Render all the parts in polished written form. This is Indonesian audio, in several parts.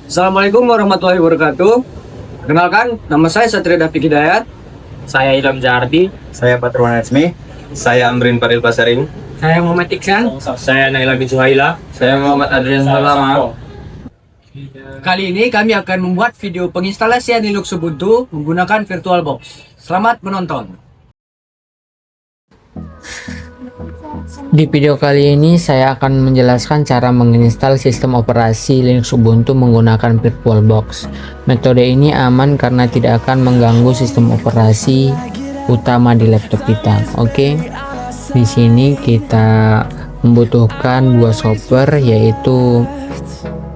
Assalamualaikum warahmatullahi wabarakatuh. Kenalkan, nama saya Satria Dafiq Hidayat. Saya Ilham Jahardi. Saya Patruan Azmi. Saya Amrin Paril Pasaring. Saya Muhammad Iksan. Saya Naila bin Suhaila. Saya Muhammad Adrian Salama. Kali ini kami akan membuat video penginstalasian Linux Ubuntu menggunakan VirtualBox. Selamat menonton. Di video kali ini saya akan menjelaskan cara menginstal sistem operasi Linux Ubuntu menggunakan VirtualBox. Metode ini aman karena tidak akan mengganggu sistem operasi utama di laptop kita. Oke. Di sini kita membutuhkan dua software, yaitu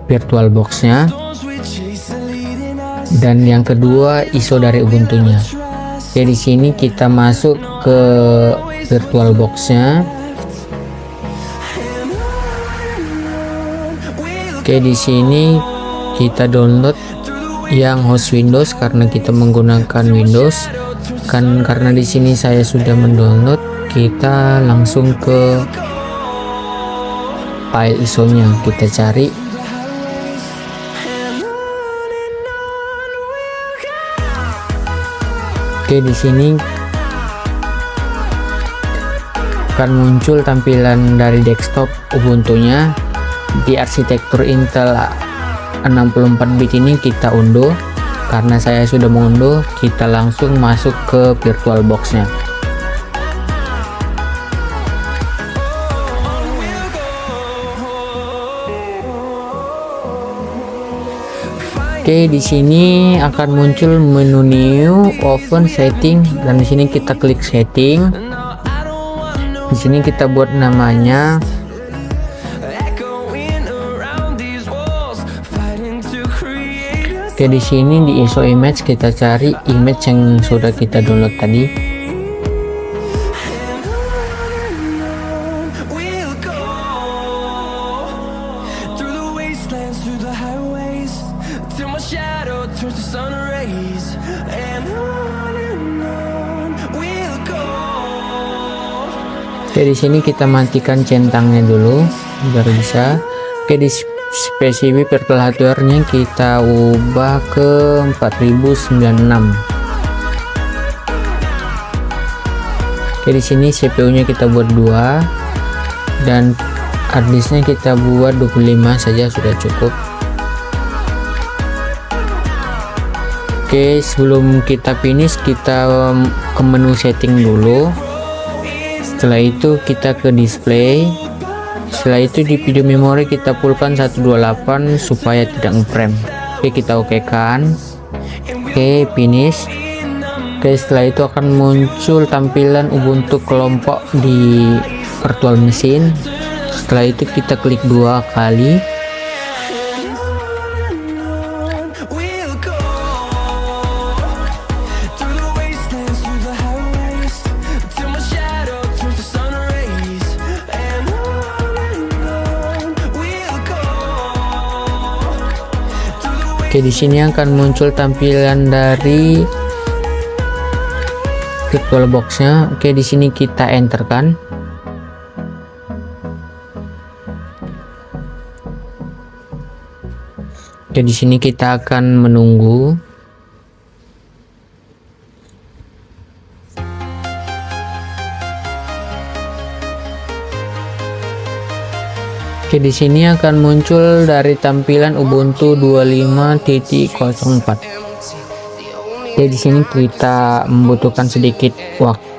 VirtualBox-nya dan yang kedua ISO dari Ubuntu-nya. Jadi di sini kita masuk ke VirtualBox-nya. Oke, di sini kita download yang host Windows karena kita menggunakan Windows. Karena di sini saya sudah mendownload, kita langsung ke file ISO-nya. Kita cari. Oke, di sini akan muncul tampilan dari desktop Ubuntu-nya. Di arsitektur Intel 64 bit ini kita unduh. Karena saya sudah mengunduh, kita langsung masuk ke VirtualBox-nya. Oke, di sini akan muncul menu new, open, setting, dan di sini kita klik setting. Di sini kita buat namanya. Oke, di sini di ISO image kita cari image yang sudah kita download tadi. Oke, di sini kita matikan centangnya dulu biar bisa. Oke, di spesifik virtual hardware-nya kita ubah ke 4096. Oke, di sini CPU-nya kita buat 2 dan hard disk-nya kita buat 25 saja sudah cukup. Oke, sebelum kita finish kita ke menu setting dulu. Setelah itu kita ke display. Setelah itu di video memori kita fullkan 128 supaya tidak ngeframe. Oke, kita oke kan. Oke, finish. Oke, setelah itu akan muncul tampilan Ubuntu kelompok di virtual machine. Setelah itu kita klik 2 kali. Oke, di sini akan muncul tampilan dari VirtualBox-nya. Oke, di sini kita enterkan. Oke, di sini kita akan menunggu. Oke, di sini akan muncul dari tampilan Ubuntu 25.04. Oke, di sini kita membutuhkan sedikit waktu.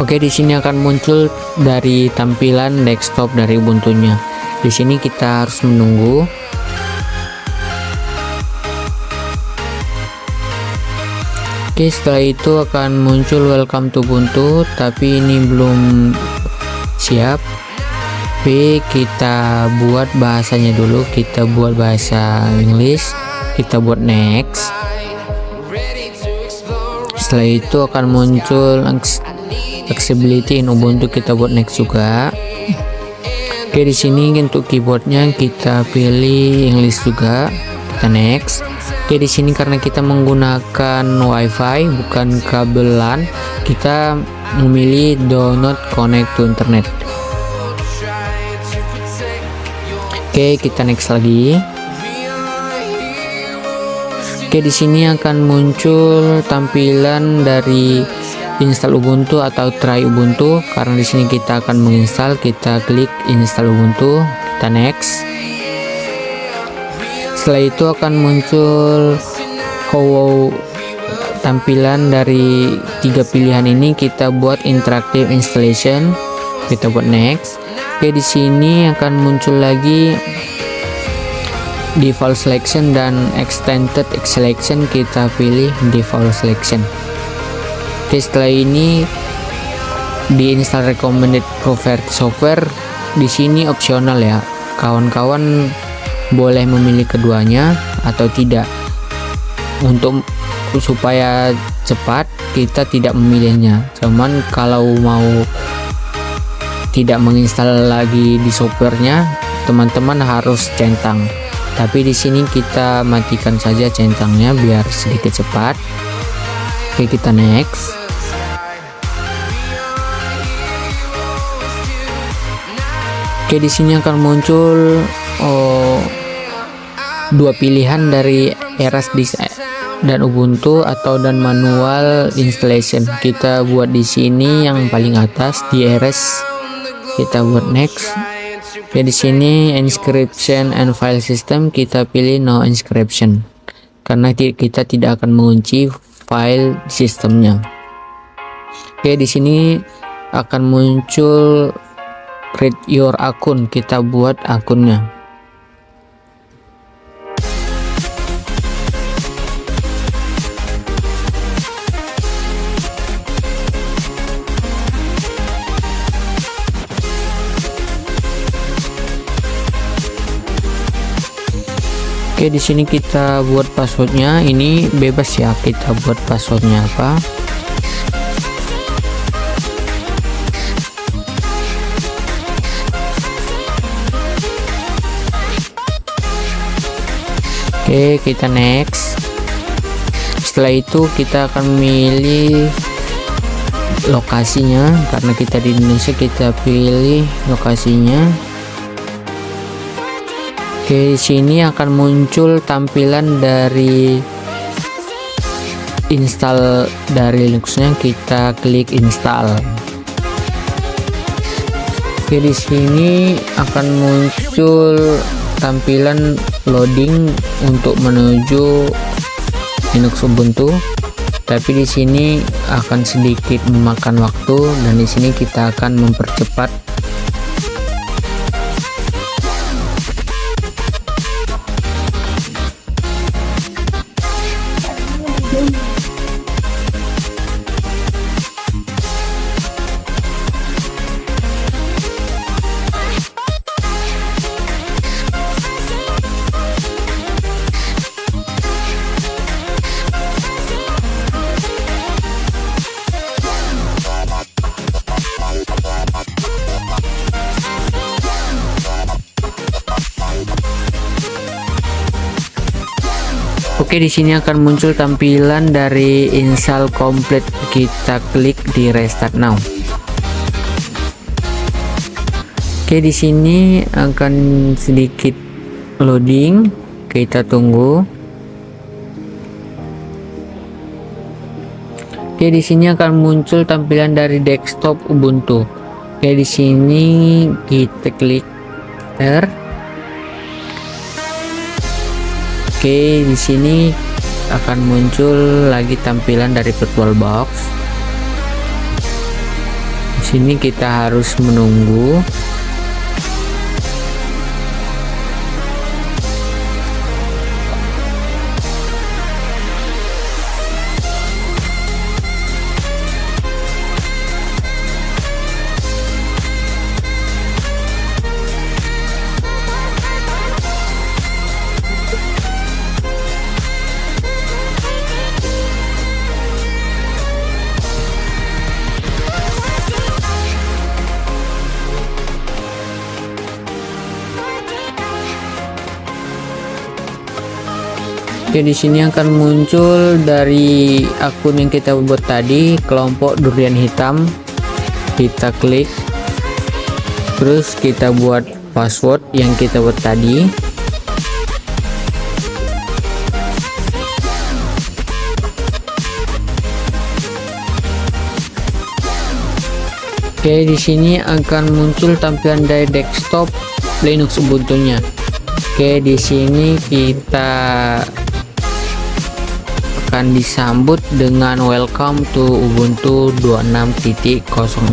Oke, di sini akan muncul dari tampilan desktop dari Ubuntu-nya. Di sini kita harus menunggu. Oke, setelah itu akan muncul welcome to Ubuntu, tapi ini belum siap. Oke, kita buat bahasanya dulu, kita buat bahasa Inggris, kita buat next. Setelah itu akan muncul accessibility in Ubuntu, kita buat next juga. Oke, di sini untuk keyboardnya kita pilih English juga, kita next. Oke, di sini karena kita menggunakan WiFi bukan kabel LAN, kita memilih do not connect to internet. Oke, kita next lagi. Oke, di sini akan muncul tampilan dari install Ubuntu atau try Ubuntu. Karena di sini kita akan menginstal, kita klik install Ubuntu, kita next. Setelah itu akan muncul tampilan dari 3 pilihan ini, kita buat interactive installation, kita buat next. Oke, di sini akan muncul lagi default selection dan extended selection, kita pilih default selection. Oke, setelah ini di install recommended provided software, di sini opsional ya, kawan-kawan boleh memilih keduanya atau tidak. Untuk supaya cepat kita tidak memilihnya, cuman kalau mau tidak menginstal lagi di softwarenya, teman-teman harus centang. Tapi di sini kita matikan saja centangnya biar sedikit cepat. Oke, kita next. Oke, di sini akan muncul dua pilihan dari Eras dan Ubuntu atau dan manual installation. Kita buat di sini yang paling atas di Eras, kita buat next. Ya, di sini encryption and file system, kita pilih no encryption karena kita tidak akan mengunci file sistemnya. Oke, di sini akan muncul create your akun, kita buat akunnya. Oke, di sini kita buat passwordnya, ini bebas ya, kita buat passwordnya apa. Oke, kita next. Setelah itu kita akan memilih lokasinya, karena kita di Indonesia, kita pilih lokasinya. Oke, di sini akan muncul tampilan dari install dari Linuxnya, kita klik install. Oke, di sini akan muncul tampilan loading untuk menuju Linux Ubuntu, tapi di sini akan sedikit memakan waktu dan di sini kita akan mempercepat. Oke, di sini akan muncul tampilan dari install complete, kita klik di restart now. Oke, di sini akan sedikit loading, kita tunggu. Oke, di sini akan muncul tampilan dari desktop Ubuntu. Oke, di sini kita klik enter. Oke, di sini akan muncul lagi tampilan dari VirtualBox. Di sini kita harus menunggu. Oke, di sini akan muncul dari akun yang kita buat tadi, kelompok durian hitam. Kita klik, terus kita buat password yang kita buat tadi. Oke, di sini akan muncul tampilan dari desktop Linux Ubuntu-nya. Oke, di sini kita akan disambut dengan welcome to Ubuntu 26.04.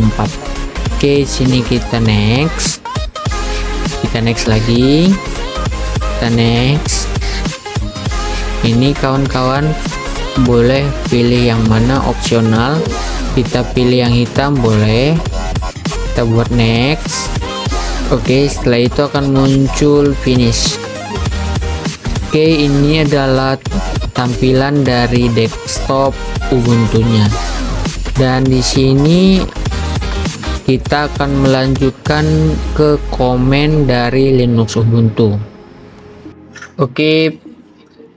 Oke, sini kita next lagi, kita next. Ini kawan-kawan boleh pilih yang mana, opsional. Kita pilih yang hitam boleh, kita buat next. Oke, setelah itu akan muncul finish. Oke, ini adalah tampilan dari desktop Ubuntu-nya. Dan di sini kita akan melanjutkan ke komen dari Linux Ubuntu. Oke,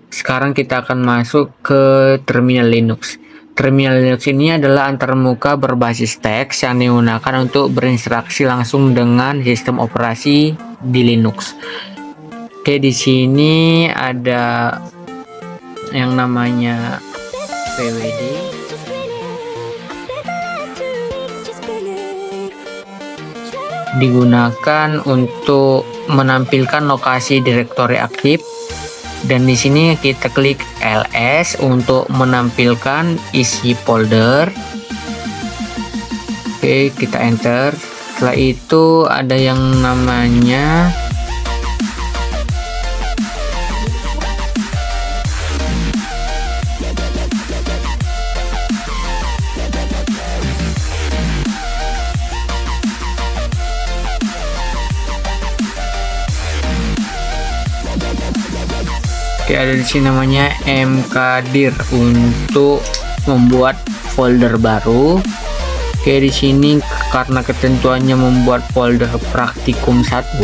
sekarang kita akan masuk ke terminal Linux. Terminal Linux ini adalah antarmuka berbasis teks yang digunakan untuk berinteraksi langsung dengan sistem operasi di Linux. Oke, di sini ada yang namanya pwd, digunakan untuk menampilkan lokasi direktori aktif, dan di sini kita klik ls untuk menampilkan isi folder. Oke, kita enter. Setelah itu ada yang namanya ada di sini namanya mkdir untuk membuat folder baru. Oke, di sini karena ketentuannya membuat folder praktikum 1,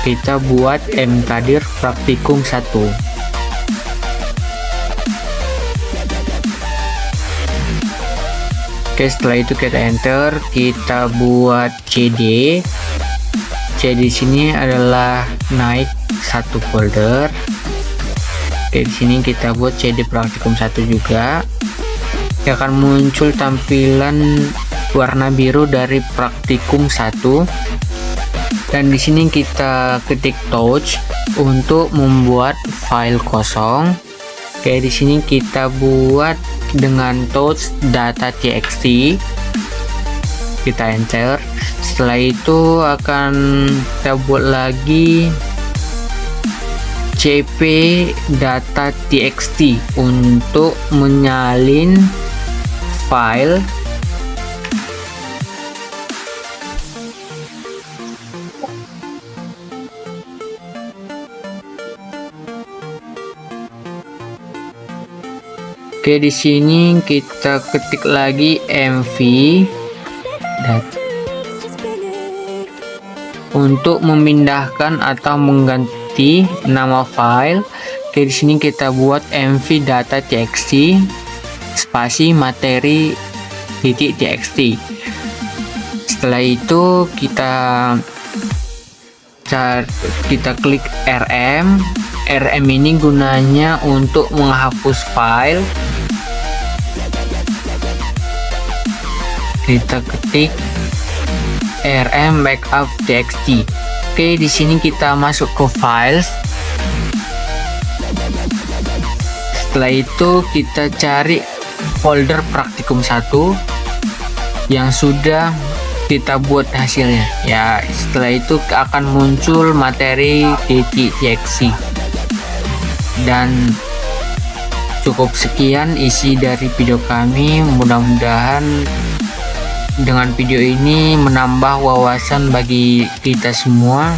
kita buat mkdir praktikum 1. Oke, setelah itu kita enter, kita buat cd. Di sini adalah naik satu folder. Oke, di sini kita buat cd praktikum 1 juga. Ya, akan muncul tampilan warna biru dari praktikum 1. Dan di sini kita ketik touch untuk membuat file kosong. Oke, di sini kita buat dengan touch data.txt. Kita enter. Setelah itu akan kita buat lagi cp data.txt untuk menyalin file Oke, di sini kita ketik lagi mv untuk memindahkan atau mengganti nama file. Oke, di sini kita buat mv data.txt spasi materi .txt. Setelah itu kita klik rm. rm ini gunanya untuk menghapus file. Kita ketik rm backup txt. Oke, di sini kita masuk ke files. Setelah itu kita cari folder praktikum 1 yang sudah kita buat hasilnya. Ya, setelah itu akan muncul materi .txt. Dan cukup sekian isi dari video kami. Mudah-mudahan dengan video ini menambah wawasan bagi kita semua.